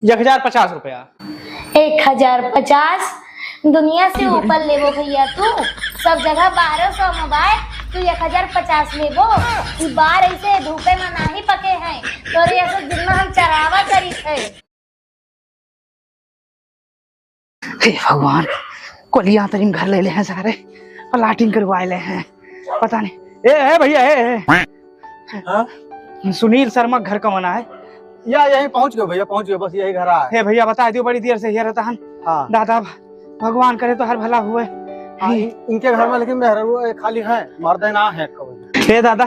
1050 रुपया। 1050? दुनिया से ऊपर लेबो भैया तू। सब जगह 1200 मोबाइल, तू 1050 लेबो। ई बार ऐसे धूपे में नहीं पके हैं, तोरे ऐसे दिन में हम चरावा करी थे। हे भगवान, कोलिया तरीम घर ले हैं सारे, प्लाटिंग करवाए ले हैं, पता नहीं। ए भैया सुनील शर्मा घर का मना है या यही पहुंच गए भैया, पहुंच गए, बस यही घर आए। हे भैया बता दियो, बड़ी देर से ये रहता हन। हाँ दादा भगवान करे तो हर भला हुए। हाँ, इनके घर में लेकिन मेहर खाली है, मर्द ना है। हे दादा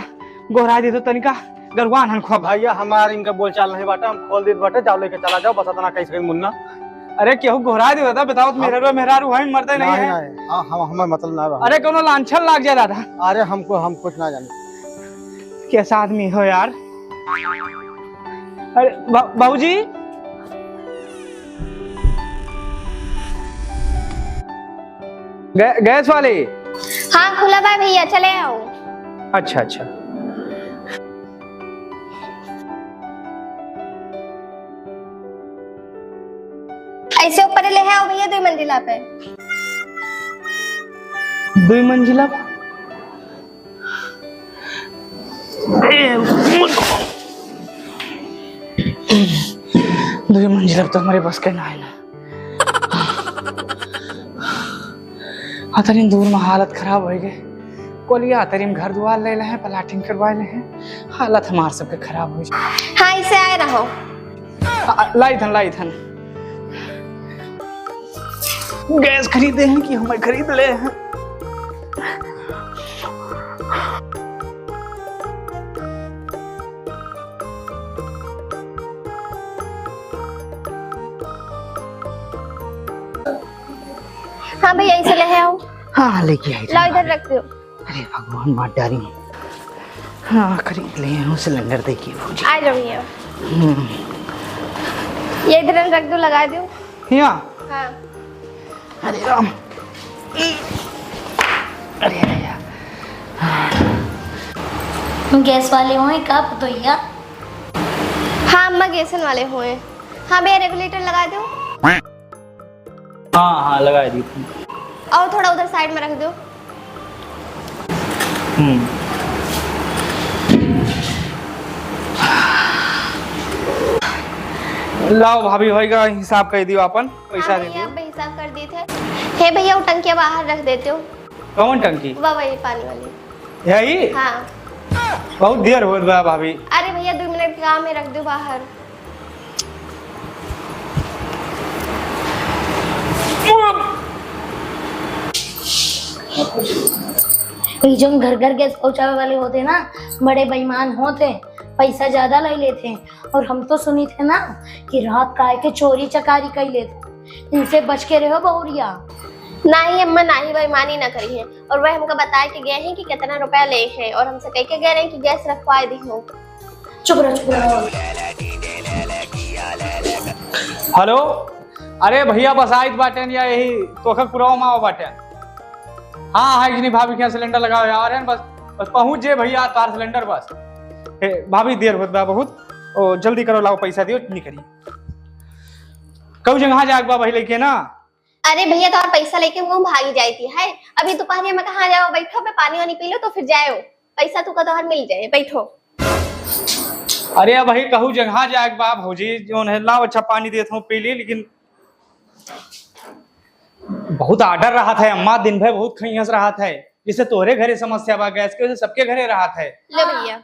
गोहरा दे तो तनिका गरवान हन ख्वाब। भैया हमारे इनका बोलचाल नहीं बाटा, हम खोल दी बाटे, जाओ लेके चला जाओ, बता ना कैसे मुन्ना। अरे केहू गोहरा दे दादा, बताओ मेहरारू है मरते नहीं है। हाँ हम हमें मतलब ना। अरे कोनो लांछन लाग जाए दादा। अरे हम कुछ ना जाने। कैसा आदमी हो यार। अरे बाबूजी गैस वाले। हाँ खुला बा भैया, चले आओ। अच्छा अच्छा। ऐसे ऊपर ले आओ भैया, 2 मंजिला पे। 2 मंजिला? 2 मंजिला तो हमारे बस के ना है ना। अतरीन दूर में हालत खराब हो गए। कोलिया अतरीन घर दुआर ले हैं, प्लाटिंग करवा ले हैं, हालत हमार सबके खराब हो जाए। हाँ इसे आए रहो। लाई थन गैस खरीदे हैं कि हमें खरीद ले हैं। हाँ भैया इसे ले आओ। हाँ लेके आई। लो इधर रख दो। अरे भगवान मार डारी। हाँ खरीद ले हैं, सिलेंडर देखिए भूजी। आ जाओ भैया, ये इधर रख दो, लगा दो। यहाँ हाँ। अरे राम, अरे गैस वाले हुए कब तो या? हाँ अम्मा गैसन वाले हुए। हाँ भैया रेगुलेटर लगा दो। हाँ लगा दी। और थोड़ा उधर साइड में रख दो। लाओ भाभी होएगा, हिसाब कर दियो अपन, पैसा दे दियो। आप हिसाब कर दिए थे। हे भैया वो टंकिया बाहर रख देते हो। कौन टंकी? वही पानी वाली। यही? हाँ। बहुत देर हो गया भाभी। अरे भैया 2 मिनट के काम में रख दो बाहर। जो घर घर गैस पहुंचाने वाले होते ना, बड़े बेईमान होते, पैसा ज्यादा ले लेते। और हम तो सुनी थे ना कि रात का के चोरी चकारी कर लेते। इनसे बच के रहो बहुरिया। नहीं अम्मा, ना ही बेईमानी ना करी है। और वह हमको बताए के गए हैं कि कितना रुपया ले हैं, और हमसे कह के गए हैं कि गैस रखवा दी हो। चुप रहो। हेलो, अरे भैया बस आइत बाटेन या यही तोखक पुराव माओ बाटेन। हाँ है कि भाभी क्या सिलेंडर लगाओ यार है, बस पहुंच जे भैया तार सिलेंडर बस। भाभी देर होत बा बहुत, ओ जल्दी करो, लाओ पैसा दियो, नहीं करिए। कऊ जगह जाग बा भाई लेके ना। अरे भैया तो और पैसा लेके वो भागी जाती है। अभी दोपहर में कहाँ जाओ, बैठो पे पानी वानी पी लो तो फिर जाओ। पैसा तो कदर मिल जाए, बैठो। अरे अब भाई कहू जगह जाग बा भौजी, जो है लाओ अच्छा पानी देता हूँ पी ली। लेकिन बहुत आर्डर रहा था अम्मा, दिन भर बहुत खैस रहा था। जिससे तोहरे घरे समस्या बा गैस के, सबके घरे रहा था। ले भैया।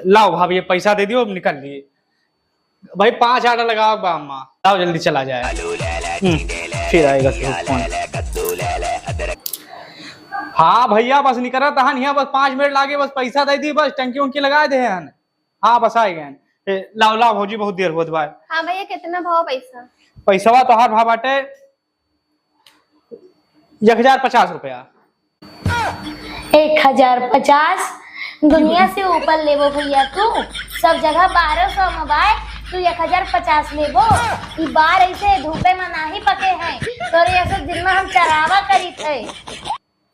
लाओ भाभी ये पैसा दे दियो, निकल लिए भाई। 5 आर्डर लगाओ बा अम्मा, लाओ जल्दी चला जाए। फिर आएगा फोन। हाँ भैया बस निकल रहा यहाँ, बस 5 मिनट लागे, बस पैसा दे दी, बस टंकी उनकी लगा दे। हाँ बस आए गए। लाओ लाओ भौजी, बहुत देर होत बा। हाँ भैया कितना भाव पैसा? पैसा तो हर भाव बाटे 1050 रुपया। 1050? दुनिया से ऊपर लेबो भैया तू। सब जगह 1200 मोबाइल, तू 1050 लेबो। ई बार ऐसे धूपे में नहीं पके हैं, तोरे ऐसे दिन में हम चरावा करी थे।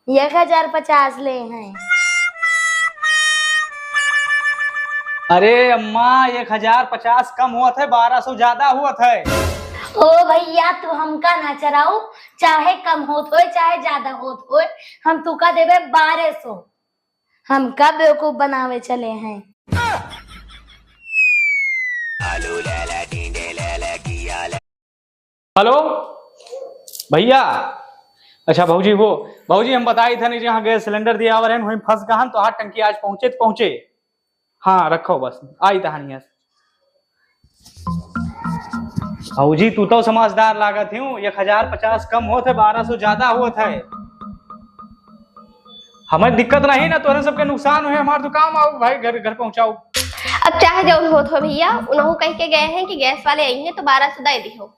1050 ले हैं। अरे अम्मा 1050 कम हुआ था, 1200 ज्यादा हुआ था। ओ भैया तू हमका ना चराऊ, चाहे कम होत होए चाहे ज्यादा होत होए, हम तुका देवे 1200। हमका बेवकूफ बनावे चले हैं। हेलो भैया। अच्छा भाजी वो भाजी हम बताई थे नहीं जहाँ गैस सिलेंडर दिया हुआ है वहीं फंस गहन तो हाथ टंकी आज पहुंचे तो पहुंचे। हाँ रखो बस आई तहानिया। भाजी तू तो समझदार लागत हूँ, 1050 कम होते 1200 ज्यादा हुआ था। हमें दिक्कत नहीं ना, तोरे सबके नुकसान हुए, हमारे तो काम आओ भाई, घर घर पहुंचाओ। अब चाहे जो होत हो भैया, उन्होंने कह के गए हैं कि गैस वाले आई हैं तो 1200 दे दियो।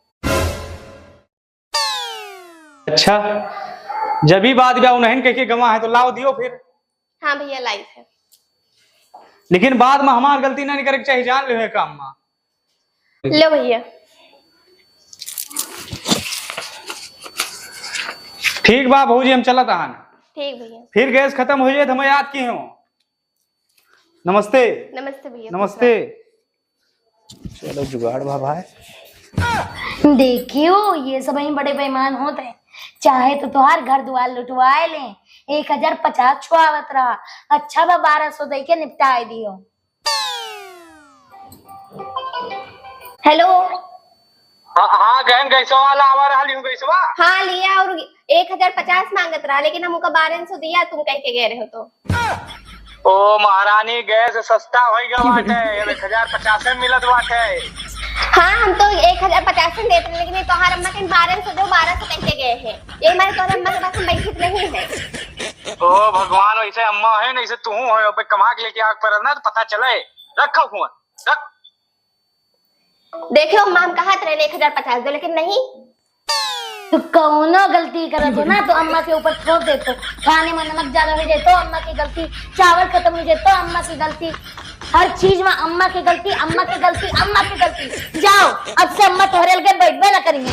अच्छा जब भी बात ब्याह उन्हें कह के गवा है तो लाओ दियो फिर। हाँ भैया लाइव है। लेकिन बाद में हमार गलती नहीं करे चाहिए, जान ले काम में। लो भैया। ठीक बा भाजी हम चलत आन। ठीक भैया। फिर गैस खत्म हो जाए तो मैं याद की हूँ। नमस्ते। नमस्ते भैया। नमस्ते। चलो जुगाड़ बाबा है। देखियो ये सब ही बड़े बेईमान होते हैं, चाहे तो तुहार घर द्वार लुटवाए लें, 1050 छुआवत रहा, अच्छा बा 1200 दे के निपटाए दियो। हेलो। हाँ गहन गैसवा वाला आवा रहा लियो गैसवा। हाँ लिया और 1050 मांगत रहा, लेकिन हम उनका 1200 दिया, तुम कह के गए रहे हो तो। ओ महारानी गैस सस्ता हो गया बाटे, 1050 में मिलत बाटे। हाँ हम तो 1050 में देते हैं, लेकिन ये तोहार अम्मा के 1200 दो, 1200 कह के गए हैं। ये हमारे तोहार अम्मा के पास हम बैठक नहीं है। ओ भगवान, वैसे अम्मा है नहीं से तू हो, कमा के लेके आग पर ना तो पता चले। रखो फोन रख। देखो अम्मा हम कहा रहे 1050 दो, लेकिन नहीं। तो कौनो गलती करत हो ना तो अम्मा के ऊपर थोप देते, खाने में नमक ज्यादा हो जाए तो अम्मा की गलती, चावल खत्म हो जाए तो अम्मा की गलती, हर चीज में अम्मा की गलती, अम्मा की गलती, अम्मा की गलती। जाओ अब से अम्मा तोहरे लगे बैठबे ना करेंगे।